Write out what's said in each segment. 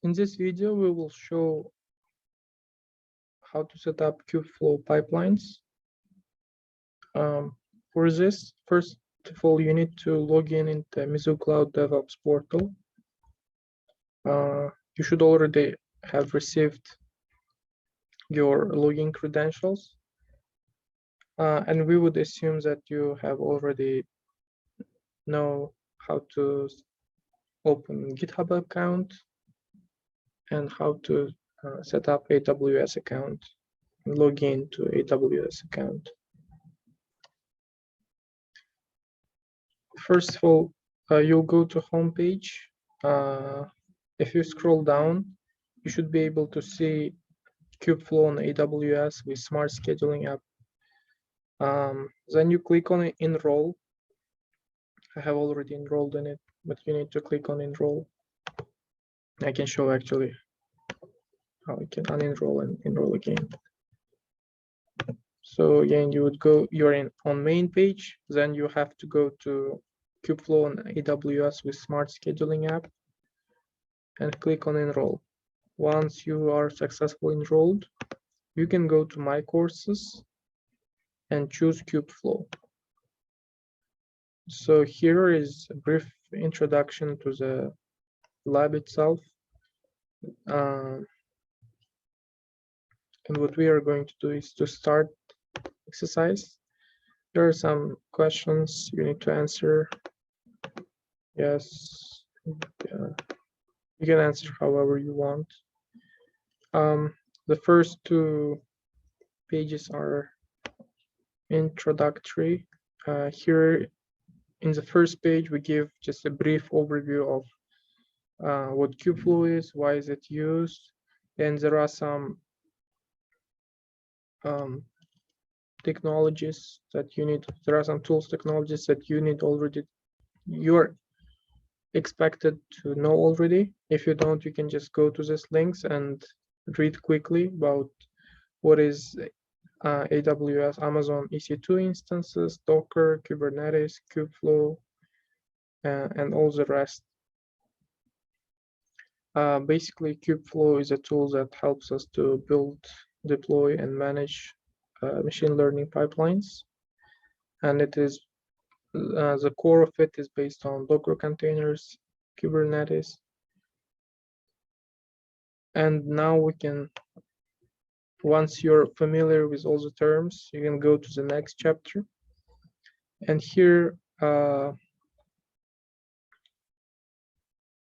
In this video, we will show how to set up Kubeflow pipelines. For this, first of all, you need to log in into Mizu Cloud DevOps portal. You should already have received your login credentials. And we would assume that you have already know how to open GitHub account and how to set up AWS account and log in to AWS account. First of all, you'll go to homepage. If you scroll down, you should be able to see Kubeflow on AWS with Smart Scheduling app. Then you click on Enroll. I have already enrolled in it, but you need to click on Enroll. I can show actually how you can unenroll and enroll again. So again, you would go, you're on main page, then you have to go to Kubeflow on AWS with Smart Scheduling app and click on Enroll. Once you are successfully enrolled, you can go to My Courses and choose Kubeflow. So here is a brief introduction to the lab itself. And what we are going to do is to start exercise. There are some questions you need to answer. Yes, you can answer however you want. The first two pages are introductory. Here in the first page, we give just a brief overview of what Kubeflow is, why is it used, and there are some technologies that you need. There are some tools, technologies that you need already. You're expected to know already. If you don't, you can just go to these links and read quickly about what is AWS, Amazon EC2 instances, Docker, Kubernetes, Kubeflow, and all the rest. Basically, Kubeflow is a tool that helps us to build, deploy, and manage machine learning pipelines. And it is the core of it is based on Docker containers, Kubernetes. And now we can, once you're familiar with all the terms, you can go to the next chapter. And here, on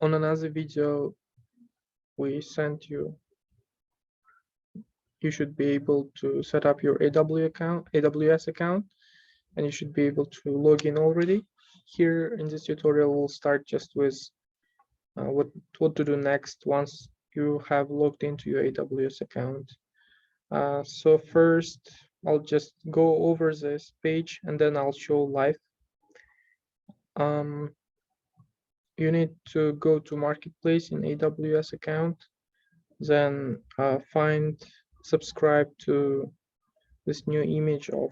another video we sent you, you should be able to set up your AWS account, and you should be able to log in already. Here in this tutorial, we'll start just with what to do next once you have logged into your AWS account. So first, I'll just go over this page and then I'll show live. You need to go to Marketplace in AWS account, then subscribe to this new image of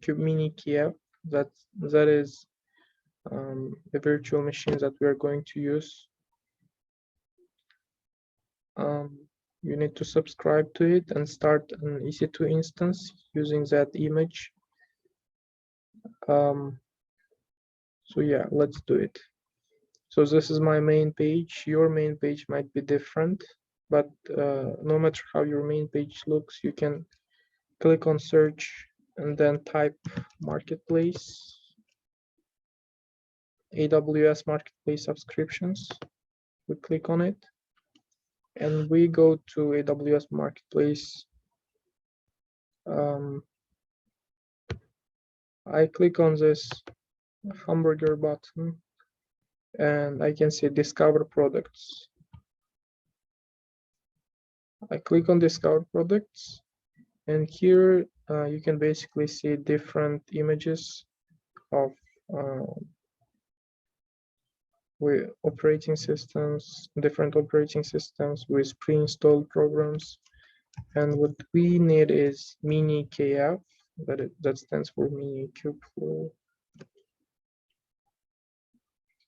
Mini Kiev. That is the virtual machine that we are going to use. You need to subscribe to it and start an EC2 instance using that image. So yeah, let's do it. So this is my main page. Your main page might be different, but no matter how your main page looks, you can click on search and then type Marketplace, AWS Marketplace subscriptions. We click on it and we go to AWS Marketplace. I click on this hamburger button and I can see Discover Products. I click on Discover Products, and here you can basically see different images of with operating systems, different operating systems with pre-installed programs. And what we need is Mini KF, that stands for Mini Kubeflow.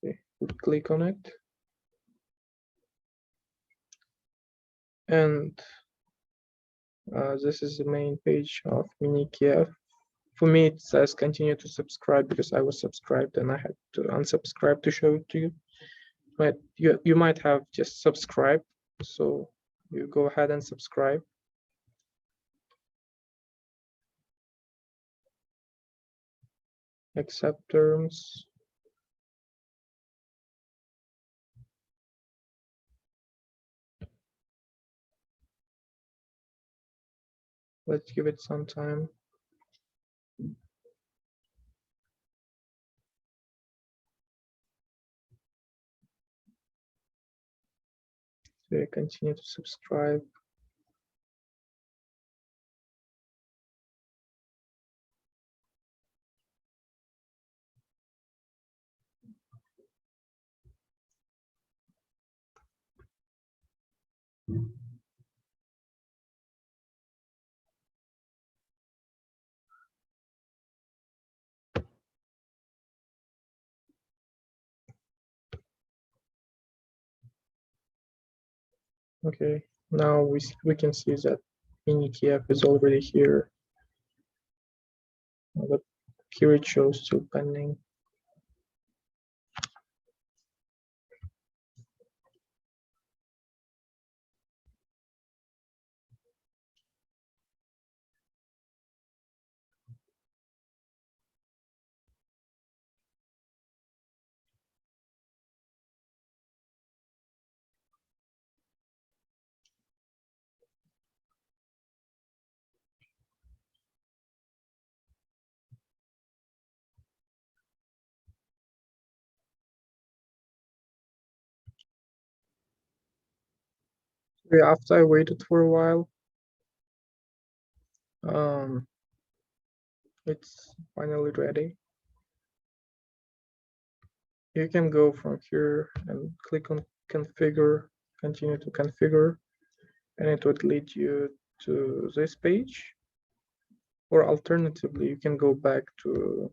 Okay, we click on it. And this is the main page of MiniKF. For me, it says continue to subscribe because I was subscribed and I had to unsubscribe to show it to you. But you might have just subscribed, so you go ahead and subscribe. Accept terms. Let's give it some time. So you continue to subscribe. Okay, now we can see that MiniKF is already here, but here it shows still pending. After I waited for a while, it's finally ready. You can go from here and click on configure, continue to configure, and it would lead you to this page. Or alternatively, you can go back to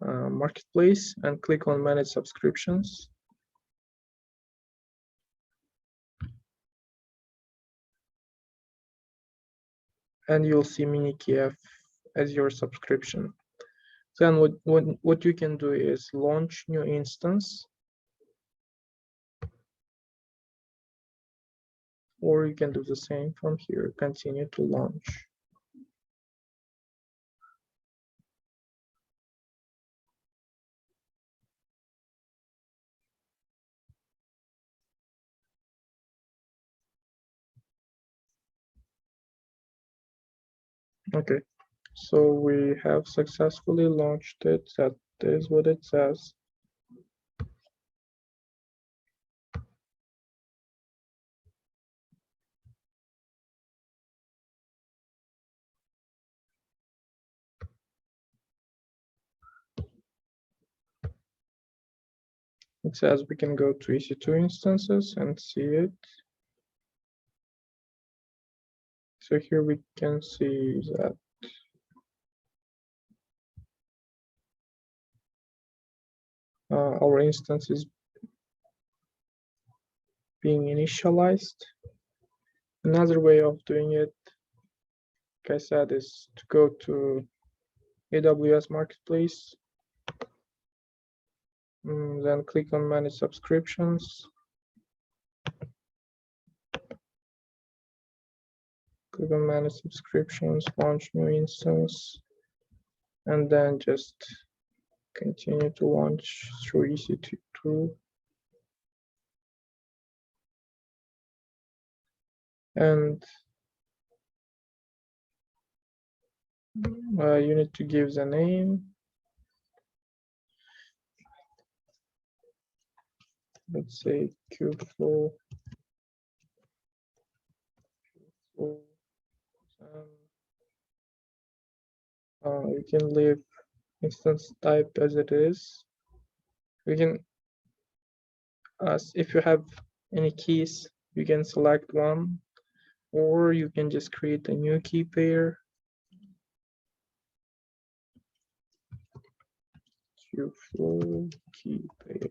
marketplace and click on manage subscriptions. And you'll see MiniKF as your subscription. Then what you can do is launch new instance, or you can do the same from here, continue to launch. Okay, so we have successfully launched it. That is what it says. It says we can go to EC2 instances and see it. So here we can see that our instance is being initialized. Another way of doing it, like I said, is to go to AWS Marketplace, then click on Manage Subscriptions. Click on Manage Subscriptions, launch new instance, and then just continue to launch through EC2. And you need to give the name. Let's say Kubeflow. You can leave instance type as it is. You can, if you have any keys, you can select one, or you can just create a new key pair. Kubeflow key pair.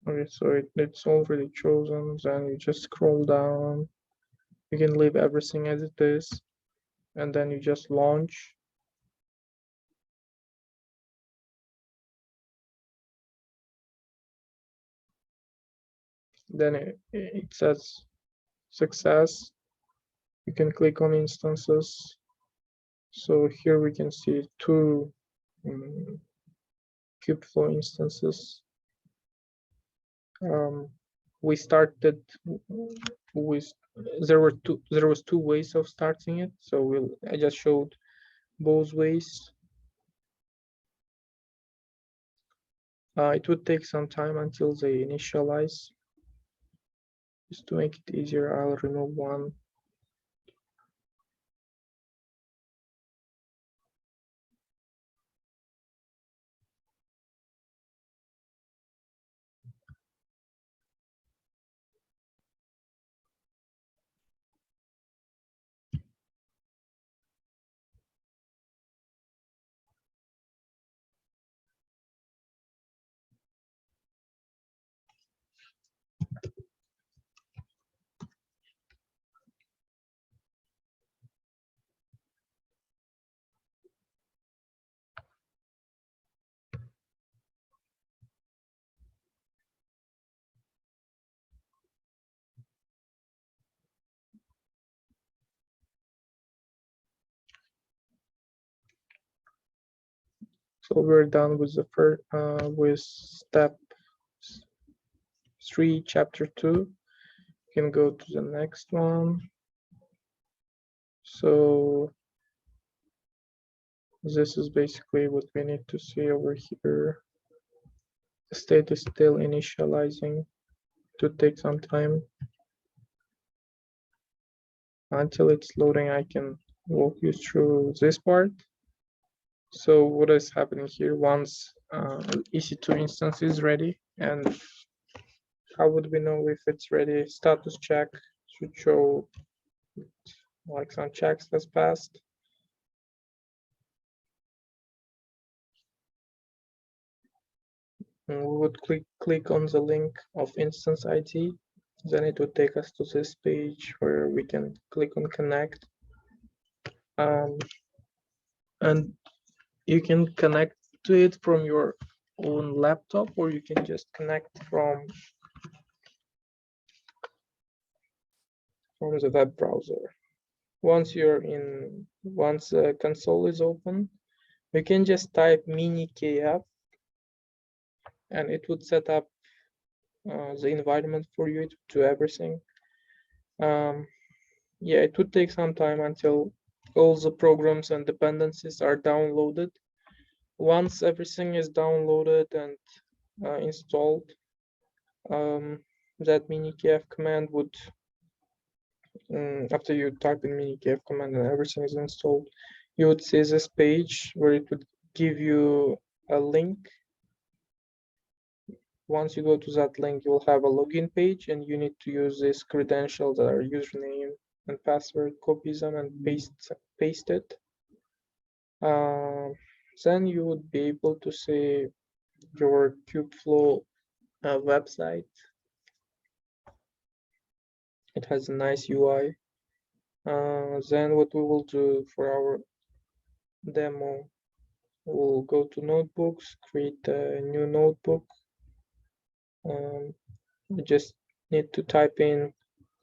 Okay, so it's already chosen. Then you just scroll down. You can leave everything as it is, and then you just launch. Then it says success. You can click on instances. So here we can see two Kubeflow instances. We started with there was two ways of starting it. So I just showed both ways. It would take some time until they initialize. Just to make it easier, I'll remove one. So we're done with the first with step 3, chapter 2. You can go to the next one. So this is basically what we need to see over here. The state is still initializing. It would take some time. Until it's loading, I can walk you through this part. So what is happening here once EC2 instance is ready, and how would we know if it's ready? Status check should show like some checks has passed. And we would click on the link of instance ID. Then it would take us to this page where we can click on connect. And you can connect to it from your own laptop, or you can just connect from the web browser. Once the console is open, you can just type minikf, and it would set up the environment for you to do everything. Yeah, it would take some time until all the programs and dependencies are downloaded. Once everything is downloaded and installed, that minikf command would, after you type in minikf command and everything is installed, you would see this page where it would give you a link. Once you go to that link, you'll have a login page, and you need to use these credentials that are username and password, copy them and paste it. Then you would be able to see your Kubeflow website. It has a nice UI. Then what we will do for our demo, we'll go to notebooks, create a new notebook. We just need to type in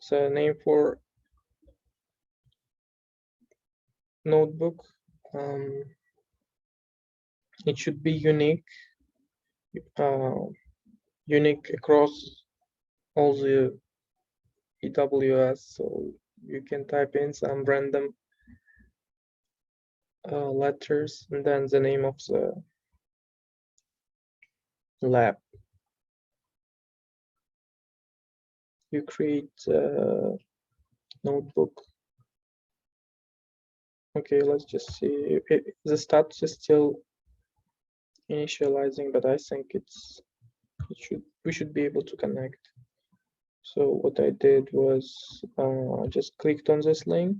the name for notebook. It should be unique across all the AWS, so you can type in some random letters and then the name of the lab. You create a notebook. Okay, let's just see. The status is still initializing, but I think we should be able to connect. So what I did was just clicked on this link,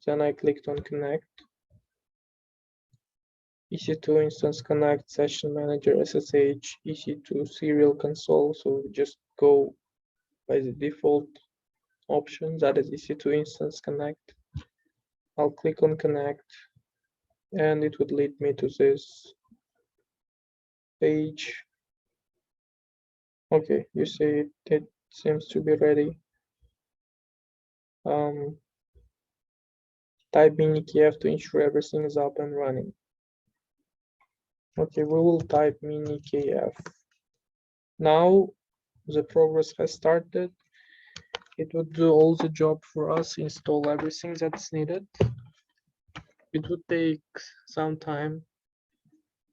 then I clicked on connect. EC2 instance connect, session manager, SSH, EC2 serial console. So just go by the default option, that is EC2 instance connect. I'll click on connect and it would lead me to this page. Okay, you see it seems to be ready. Type minikf to ensure everything is up and running. Okay, we will type minikf. Now the progress has started. It would do all the job for us, install everything that's needed. It would take some time,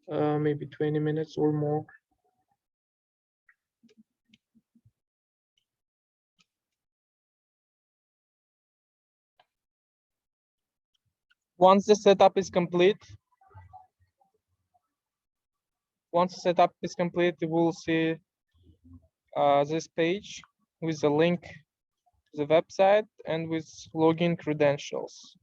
maybe 20 minutes or more. Once the setup is complete, you will see this page with the link to the website and with login credentials.